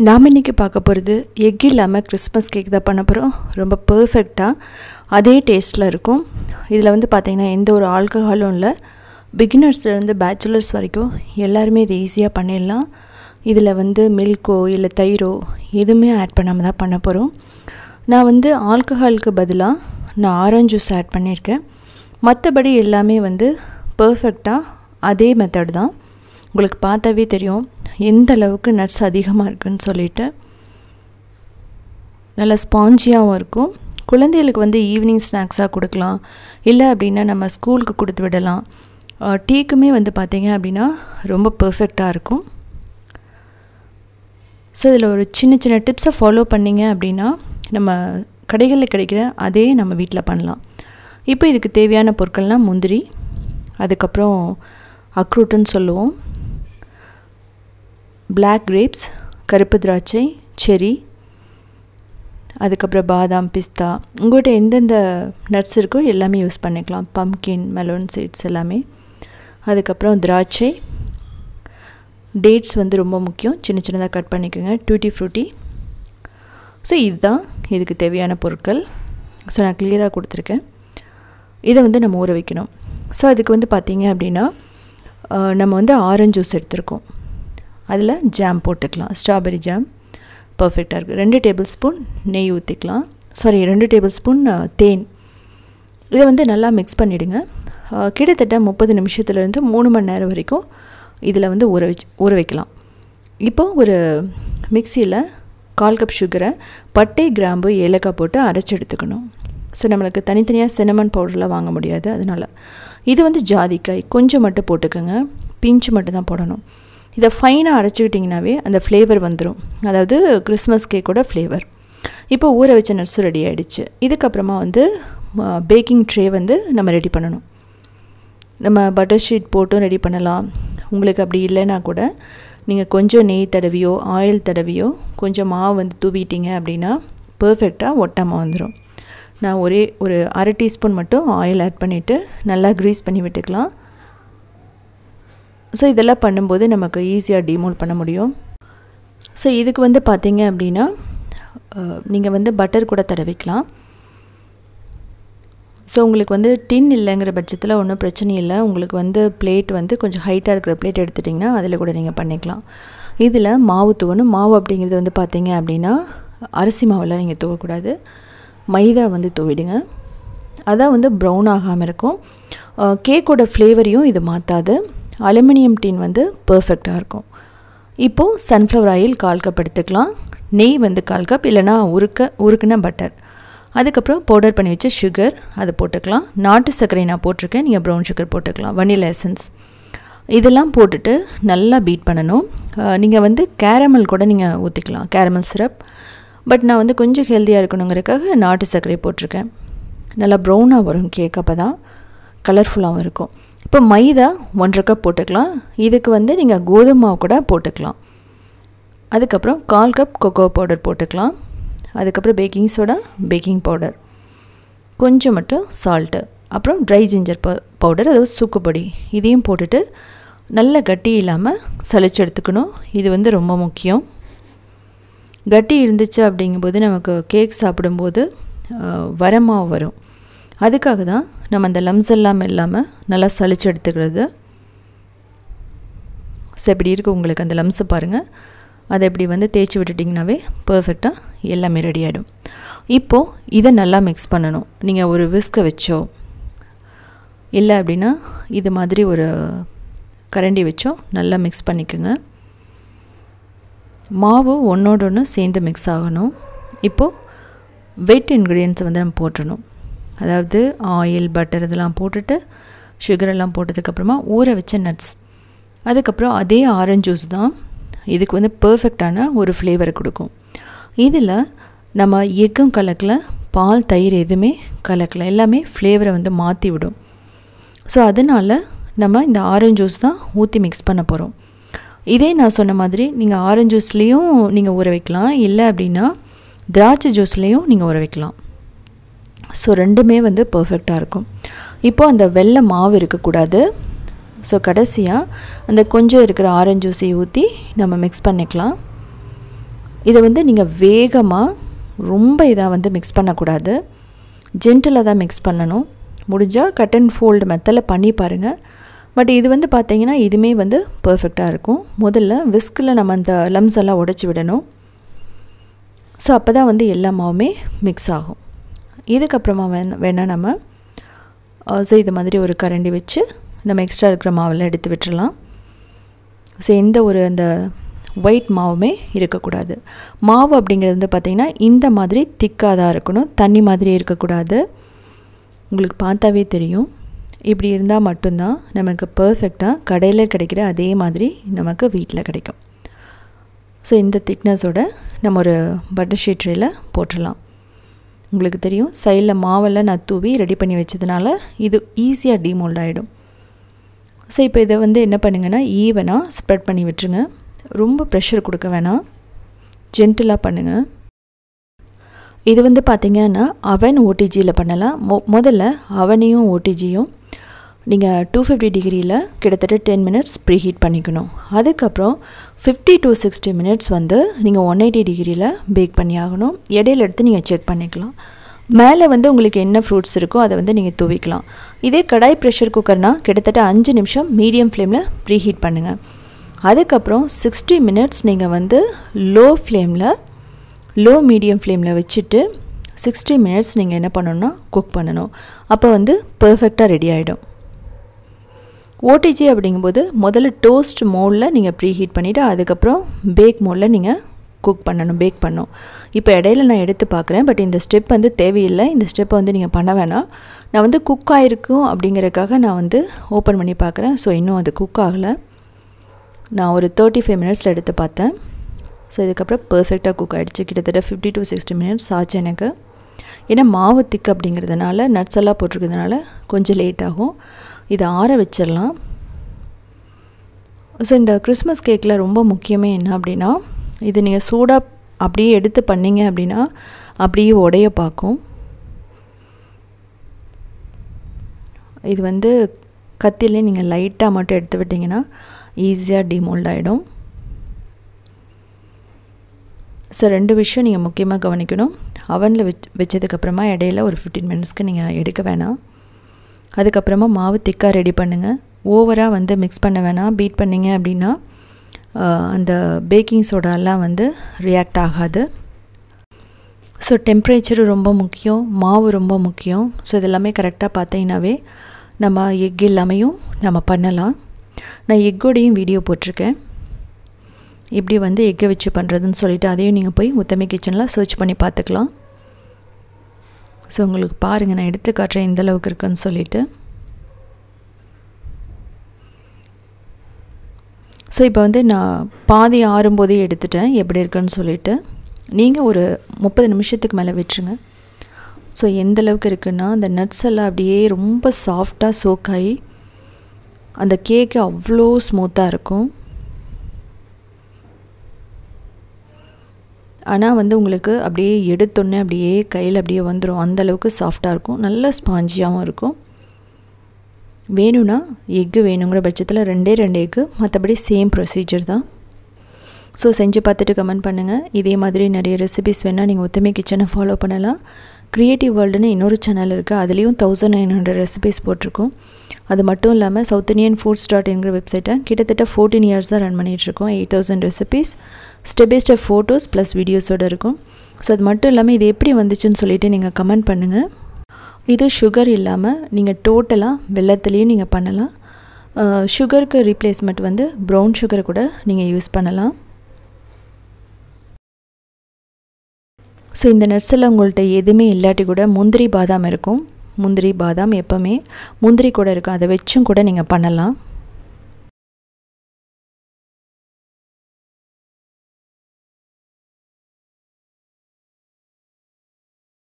நாம் இன்றைக்கி பார்க்க போகிறது எக் இல்லாமல் கிறிஸ்மஸ் கேக் தான் பண்ண போகிறோம். ரொம்ப பர்ஃபெக்டாக அதே டேஸ்ட்டில் இருக்கும். இதில் வந்து பார்த்திங்கன்னா எந்த ஒரு ஆல்கஹாலும் இல்லை. பிகினர்ஸ்லேருந்து பேச்சுலர்ஸ் வரைக்கும் எல்லாருமே இது ஈஸியாக பண்ணிடலாம். இதில் வந்து மில்க்கோ இல்லை தயிரோ எதுவுமே ஆட் பண்ணாமல் தான் பண்ண போகிறோம். நான் வந்து ஆல்கஹாலுக்கு பதிலாக நான் ஆரஞ்சு ஜூஸ் ஆட் பண்ணியிருக்கேன். மற்றபடி எல்லாமே வந்து பர்ஃபெக்டாக அதே மெத்தட் தான். உங்களுக்கு பார்த்தாவே தெரியும் எந்த அளவுக்கு நட்ஸ் அதிகமாக இருக்குதுன்னு சொல்லிட்டு. நல்லா ஸ்பாஞ்சியாகவும் இருக்கும். குழந்தைகளுக்கு வந்து ஈவினிங் ஸ்நாக்ஸாக கொடுக்கலாம், இல்லை அப்படின்னா நம்ம ஸ்கூலுக்கு கொடுத்து விடலாம். டீக்குமே வந்து பார்த்திங்க அப்படின்னா ரொம்ப பர்ஃபெக்டாக இருக்கும். ஸோ இதில் ஒரு சின்ன சின்ன டிப்ஸை ஃபாலோ பண்ணிங்க அப்படின்னா நம்ம கடைகளில் கிடைக்கிற அதே நம்ம வீட்டில் பண்ணலாம். இப்போ இதுக்கு தேவையான பொருட்கள்னால் முந்திரி, அதுக்கப்புறம் அக்ரூட்டுன்னு சொல்லுவோம், பிளாக் கிரேப்ஸ், கருப்பு திராட்சை, செரி, அதுக்கப்புறம் பாதாம், பிஸ்தா, உங்கள்கிட்ட எந்தெந்த நட்ஸ் இருக்கோ எல்லாமே யூஸ் பண்ணிக்கலாம். பம்கின், மெலோன் சீட்ஸ் எல்லாமே. அதுக்கப்புறம் திராட்சை, டேட்ஸ் வந்து ரொம்ப முக்கியம், சின்ன சின்னதாக கட் பண்ணிக்கோங்க, டூட்டி ஃப்ரூட்டி. ஸோ இதுதான் இதுக்கு தேவையான பொருட்கள். ஸோ நான் கிளியராக கொடுத்துருக்கேன். இதை வந்து நம்ம ஊற வைக்கணும். ஸோ அதுக்கு வந்து பார்த்திங்க அப்படின்னா நம்ம வந்து ஆரஞ்சு ஜூஸ் எடுத்துருக்கோம். அதில் ஜாம் போட்டுக்கலாம், ஸ்ட்ராபெரி ஜாம் பர்ஃபெக்டாக இருக்குது. 2 டேபிள் ஸ்பூன் நெய் ஊற்றிக்கலாம், 2 டேபிள் ஸ்பூன் தேன். இதை வந்து நல்லா மிக்ஸ் பண்ணிவிடுங்க. கிட்டத்தட்ட 30 நிமிஷத்துலேருந்து 3 மணி நேரம் வரைக்கும் இதில் வந்து ஊற வைக்கலாம். இப்போது ஒரு மிக்சியில் 1/4 கப் சுகரை பட்டை, கிராம்பு, ஏலக்காய் போட்டு அரைச்சி எடுத்துக்கணும். ஸோ நம்மளுக்கு தனித்தனியாக சின்னமன் பவுடரில் வாங்க முடியாது, அதனால் இது வந்து ஜாதிக்காய் கொஞ்சம் மட்டும் போட்டுக்கோங்க, பிஞ்சு மட்டும் தான் போடணும். இதை ஃபைனாக அரைச்சிக்கிட்டிங்கனாவே அந்த ஃப்ளேவர் வந்துடும், அதாவது கிறிஸ்மஸ் கேக்கோட ஃப்ளேவர். இப்போ ஊற வச்ச நட்ஸும் ரெடி ஆகிடுச்சு. இதுக்கப்புறமா வந்து பேக்கிங் ட்ரே வந்து நம்ம ரெடி பண்ணணும். நம்ம பட்டர் ஷீட் போட்டும் ரெடி பண்ணலாம். உங்களுக்கு அப்படி இல்லைன்னா கூட நீங்கள் கொஞ்சம் நெய் தடவியோ ஆயில் தடவியோ கொஞ்சம் மாவு வந்து தூவிட்டீங்க அப்படின்னா பர்ஃபெக்டாக ஒட்டாமல் வந்துடும். நான் ஒரு 1/2 டீஸ்பூன் மட்டும் ஆயில் ஆட் பண்ணிவிட்டு நல்லா க்ரீஸ் பண்ணி விட்டுக்கலாம். ஸோ இதெல்லாம் பண்ணும்போது நமக்கு ஈஸியாக டீமோல்ட் பண்ண முடியும். ஸோ இதுக்கு வந்து பார்த்திங்க அப்படின்னா நீங்கள் வந்து பட்டர் கூட தடவிக்கலாம். ஸோ உங்களுக்கு வந்து டின் இல்லைங்கிற பட்சத்தில் ஒன்றும் பிரச்சனை இல்லை. உங்களுக்கு வந்து பிளேட் வந்து கொஞ்சம் ஹைட்டாக இருக்கிற பிளேட் எடுத்துட்டிங்கன்னா அதில் கூட நீங்கள் பண்ணிக்கலாம். இதில் மாவு தூவணும். மாவு அப்படிங்கிறது வந்து பார்த்திங்க அப்படின்னா அரிசி மாவெல்லாம் நீங்கள் தூவக்கூடாது, மைதா வந்து தூவிடுங்க. அதான் வந்து ப்ரௌன் ஆகாமல் இருக்கும். கேக்கோட ஃப்ளேவரையும் இது மாற்றாது. அலுமினியம் டின் வந்து பர்ஃபெக்டாக இருக்கும். இப்போது சன்ஃப்ளவர் ஆயில் 1/4 கப் எடுத்துக்கலாம், நெய் வந்து 1/4 கப், இல்லைனா உருக்குன பட்டர், அதுக்கப்புறம் பவுடர் பண்ணி வச்ச சுகர் அதை போட்டுக்கலாம். நாட்டு சர்க்கரை நான் போட்டிருக்கேன், நீங்கள் ப்ரௌன் சுகர் போட்டுக்கலாம், வனிலா எசன்ஸ் இதெல்லாம் போட்டுட்டு நல்லா பீட் பண்ணணும். நீங்கள் வந்து கேரமல் கூட நீங்கள் ஊற்றிக்கலாம், கேரமல் சிரப். பட் நான் வந்து கொஞ்சம் ஹெல்த்தியாக இருக்கணுங்கிறதுக்காக நாட்டு சர்க்கரை போட்டிருக்கேன். நல்லா ப்ரௌனாக வரும் கேக், அப்போ தான் கலர்ஃபுல்லாகவும் இருக்கும். இப்போ மைதா 1/2 கப் போட்டுக்கலாம். இதுக்கு வந்து நீங்கள் கோதுமை மாவு கூட போட்டுக்கலாம். அதுக்கப்புறம் 1/4 கப் கொக்கோ பவுடர் போட்டுக்கலாம். அதுக்கப்புறம் பேக்கிங் சோடா, பேக்கிங் பவுடர், கொஞ்சம் மட்டும் சால்ட்டு, அப்புறம் ட்ரை ஜிஞ்சர் பவுடர், அதாவது சுக்குப்பொடி, இதையும் போட்டுட்டு நல்ல கட்டி இல்லாமல் சளிச்சு எடுத்துக்கணும். இது வந்து ரொம்ப முக்கியம். கட்டி இருந்துச்சு அப்படிங்கும்போது நமக்கு கேக் சாப்பிடும்போது வரமாவு வரும். அதுக்காக தான் நம்ம அந்த லம்ஸ் எல்லாம் இல்லாமல் நல்லா சளிச்சு எடுத்துக்கிறது. ஸோ இப்படி இருக்குது உங்களுக்கு அந்த லம்ஸை பாருங்கள். அதை இப்படி வந்து தேய்ச்சி விட்டுட்டிங்கனாவே பர்ஃபெக்டாக எல்லாமே ரெடி ஆகிடும். இப்போது இதை நல்லா மிக்ஸ் பண்ணணும். நீங்கள் ஒரு விஸ்கை வச்சோ இல்லை அப்படின்னா இது மாதிரி ஒரு கரண்டி வச்சோ நல்லா மிக்ஸ் பண்ணிக்கோங்க. மாவு ஒன்றோட ஒன்று சேர்ந்து மிக்ஸ் ஆகணும். இப்போது வெட் இன்க்ரீடியன்ட்ஸை வந்து நம்ம போட்டுடணும். அதாவது ஆயில், பட்டர் இதெல்லாம் போட்டுட்டு சுகரெல்லாம் போட்டதுக்கப்புறமா ஊற வச்ச நட்ஸ், அதுக்கப்புறம் அதே ஆரஞ்சு ஜூஸ் தான் இதுக்கு வந்து பர்ஃபெக்டான ஒரு ஃப்ளேவரை கொடுக்கும். இதில் நம்ம எக்கும் கலக்கல, பால், தயிர் எதுவுமே கலக்கல, எல்லாமே ஃப்ளேவரை வந்து மாற்றி விடும். ஸோ அதனால் நம்ம இந்த ஆரஞ்சு ஜூஸ் தான் ஊற்றி மிக்ஸ் பண்ண போகிறோம். இதே நான் சொன்ன மாதிரி நீங்கள் ஆரஞ்சு ஜூஸ்லேயும் நீங்கள் ஊற வைக்கலாம், இல்லை அப்படின்னா திராட்சை ஜூஸ்லேயும் நீங்கள் ஊற வைக்கலாம். ஸோ ரெண்டுமே வந்து பர்ஃபெக்டாக இருக்கும். இப்போது அந்த வெள்ளை மாவு இருக்கக்கூடாது. ஸோ கடைசியாக அந்த கொஞ்சம் இருக்கிற ஆரஞ்சு ஜூஸை ஊற்றி நம்ம மிக்ஸ் பண்ணிக்கலாம். இதை வந்து நீங்கள் வேகமாக ரொம்ப இதாக வந்து மிக்ஸ் பண்ணக்கூடாது, ஜென்டிலாக தான் மிக்ஸ் பண்ணணும். முடிஞ்சால் கட் அண்ட் ஃபோல்டு மெத்தடில் பண்ணி பாருங்கள். பட் இது வந்து பார்த்திங்கன்னா இதுவுமே வந்து பர்ஃபெக்டாக இருக்கும். முதல்ல விஸ்கில் நம்ம அந்த லம்ஸ் எல்லாம் உடச்சி விடணும். ஸோ அப்போ தான் வந்து எல்லா மாவுமே மிக்ஸ் ஆகும். இதுக்கப்புறமா வேணால் நம்ம ஸோ இது மாதிரி ஒரு கரண்டி வச்சு நம்ம எக்ஸ்ட்ரா இருக்கிற மாவெல்லாம் எடுத்து விட்டுறலாம். ஸோ எந்த ஒரு அந்த ஒயிட் மாவுமே இருக்கக்கூடாது. மாவு அப்படிங்கிறது வந்து பார்த்திங்கன்னா இந்த மாதிரி திக்காக தான் இருக்கணும், தண்ணி மாதிரி இருக்கக்கூடாது. உங்களுக்கு பார்த்தாவே தெரியும். இப்படி இருந்தால் மட்டும்தான் நமக்கு பர்ஃபெக்டாக கடையில் கிடைக்கிற அதே மாதிரி நமக்கு வீட்டில் கிடைக்கும். ஸோ இந்த திக்னஸோட நம்ம ஒரு பட்டர் ஷீட் ட்ரேயில் போட்டுடலாம். உங்களுக்கு தெரியும் சைடில் மாவெல்லாம் நான் தூவி ரெடி பண்ணி வச்சதுனால இது ஈஸியாக டீமோல்ட் ஆகிடும். ஸோ இப்போ இதை வந்து என்ன பண்ணுங்கன்னா ஈவனாக ஸ்ப்ரெட் பண்ணி விட்டுருங்க. ரொம்ப ப்ரெஷர் கொடுக்க வேணாம், ஜென்டிலாக பண்ணுங்கள். இது வந்து பார்த்திங்கன்னா அவன் ஓடிஜியில் பண்ணலாம். முதல்ல அவனையும் ஓடிஜியும் நீங்கள் 250 டிகிரியில் கிட்டத்தட்ட 10 மினிட்ஸ் ப்ரீ ஹீட் பண்ணிக்கணும். அதுக்கப்புறம் 50 to 60 மினிட்ஸ் வந்து நீங்கள் 180 டிகிரியில் பேக் பண்ணி ஆகணும். இடையில எடுத்து நீங்கள் செக் பண்ணிக்கலாம். மேலே வந்து உங்களுக்கு என்ன ஃப்ரூட்ஸ் இருக்கோ அதை வந்து நீங்கள் தூவிக்கலாம். இதே கடாய் ப்ரெஷர் குக்கர்னால் கிட்டத்தட்ட 5 நிமிஷம் மீடியம் ஃப்ளேமில் ப்ரீ ஹீட் பண்ணுங்கள். அதுக்கப்புறம் 60 மினிட்ஸ் நீங்கள் வந்து லோ மீடியம் ஃப்ளேமில் வச்சுட்டு 60 மினிட்ஸ் நீங்கள் என்ன பண்ணணும்னா குக் பண்ணணும். அப்போ வந்து பர்ஃபெக்டாக ரெடி ஆகிடும். ஓடிஜி அப்படிங்கும்போது முதல்ல டோஸ்ட் மோடில் நீங்கள் ப்ரீ ஹீட் பண்ணிவிட்டு அதுக்கப்புறம் பேக் மோடில் நீங்கள் குக் பண்ணணும், பேக் பண்ணணும். இப்போ இடையில நான் எடுத்து பார்க்குறேன், பட் இந்த ஸ்டெப் வந்து தேவையில்லை. இந்த ஸ்டெப்பை வந்து நீங்கள் பண்ண வேணாம். நான் வந்து குக் ஆகிருக்கும் அப்படிங்கிறதுக்காக நான் வந்து ஓப்பன் பண்ணி பார்க்குறேன். ஸோ இன்னும் அது குக் ஆகலை. நான் ஒரு 35 மினிட்ஸில் எடுத்து பார்த்தேன். ஸோ இதுக்கப்புறம் பர்ஃபெக்டாக குக் ஆகிடுச்சு. கிட்டத்தட்ட 50 to 60 மினிட்ஸ் ஆச்சு எனக்கு. ஏன்னா மாவு திக்கு அப்படிங்கிறதுனால நட்ஸ் எல்லாம் போட்டிருக்கிறதுனால கொஞ்சம் லேட் ஆகும். இதை ஆற வச்சிடலாம். ஸோ இந்த கிறிஸ்மஸ் கேக்கில் ரொம்ப முக்கியமே என்ன அப்படின்னா இது நீங்கள் சூடாக அப்படியே எடுத்து பண்ணிங்க அப்படின்னா அப்படியே உடைய பார்க்கும். இது வந்து கத்திலே நீங்கள் லைட்டாக மட்டும் எடுத்து விட்டிங்கன்னா ஈஸியாக டிமோல்ட் ஆகிடும். ஸோ 2 விஷயம் நீங்கள் முக்கியமாக கவனிக்கணும். அவனில் வச்சதுக்கப்புறமா இடையில ஒரு 15 மினிட்ஸ்க்கு நீங்கள் எடுக்க வேணாம். அதுக்கப்புறமா மாவு திக்காக ரெடி பண்ணுங்கள். ஓவராக வந்து மிக்ஸ் பண்ண வேணாம். பீட் பண்ணிங்க அப்படின்னா அந்த பேக்கிங் சோடாலாம் வந்து ரியாக்ட் ஆகாது. ஸோ டெம்ப்ரேச்சரு ரொம்ப முக்கியம், மாவு ரொம்ப முக்கியம். ஸோ இதெல்லாமே கரெக்டாக பார்த்தீங்கன்னாவே நம்ம எக் எல்லாமையும் நம்ம பண்ணலாம். நான் எக்கோடையும் வீடியோ போட்டிருக்கேன், எப்படி வந்து எக்கை வச்சு பண்ணுறதுன்னு சொல்லிவிட்டு அதையும் நீங்கள் போய் உத்தமி கிச்சனில் சர்ச் பண்ணி பார்த்துக்கலாம். ஸோ உங்களுக்கு பாருங்கள், நான் எடுத்து காட்டுறேன் எந்த அளவுக்கு இருக்குன்னு சொல்லிவிட்டு. ஸோ இப்போ வந்து நான் பாதி ஆறும்போதே எடுத்துட்டேன் எப்படி இருக்குன்னு சொல்லிவிட்டு. நீங்கள் ஒரு 30 நிமிஷத்துக்கு மேலே விட்டுருங்க. ஸோ எந்த அளவுக்கு இருக்குன்னா அந்த நட்ஸ் எல்லாம் அப்படியே ரொம்ப சாஃப்டாக சோக் ஆகி அந்த கேக்கு அவ்வளோ ஸ்மூத்தாக இருக்கும். ஆனால் வந்து உங்களுக்கு அப்படியே எடுத்தோன்னே அப்படியே கையில் அப்படியே வந்துடும், அந்தளவுக்கு சாஃப்டாக இருக்கும், நல்ல ஸ்பாஞ்சியாகவும் இருக்கும். வேணும்னா எக்கு வேணுங்கிற பட்சத்தில் 2 எக்கு, மற்றபடி சேம் ப்ரொசீஜர் தான். ஸோ செஞ்சு பார்த்துட்டு கமெண்ட் பண்ணுங்கள். இதே மாதிரி நிறைய ரெசிபிஸ் வேணால் நீங்கள் உத்தமி கிச்சனை ஃபாலோ பண்ணலாம். க்ரியேட்டிவ் வேர்ல்டுன்னு இன்னொரு சேனல் இருக்குது, அதுலேயும் 1900 ரெசிபிஸ் போட்டிருக்கோம். அது மட்டும் இல்லாமல் southindianfoods.inங்கிற வெப்சைட்டை கிட்டத்தட்ட 14 இயர்ஸாக ரன் பண்ணிகிட்ருக்கோம். 8000 recipes step by step photos plus வீடியோஸோடு இருக்கும். ஸோ அது மட்டும் இல்லாமல் இது எப்படி வந்துச்சுன்னு சொல்லிவிட்டு நீங்கள் கமெண்ட் பண்ணுங்கள். இது சுகர் இல்லாமல் நீங்கள் டோட்டலாக வெல்லத்துலேயும் நீங்கள் பண்ணலாம். சுகருக்கு ரீப்ளேஸ்மெண்ட் வந்து ப்ரௌன் சுகரை கூட நீங்கள் யூஸ் பண்ணலாம். ஸோ இந்த நட்ஸில் உங்கள்கிட்ட எதுவுமே இல்லாட்டி கூட முந்திரி பாதாம் இருக்கும். முந்திரி பாதாம் எப்போவுமே முந்திரி கூட இருக்கும், அதை வச்சும் கூட நீங்கள் பண்ணலாம்.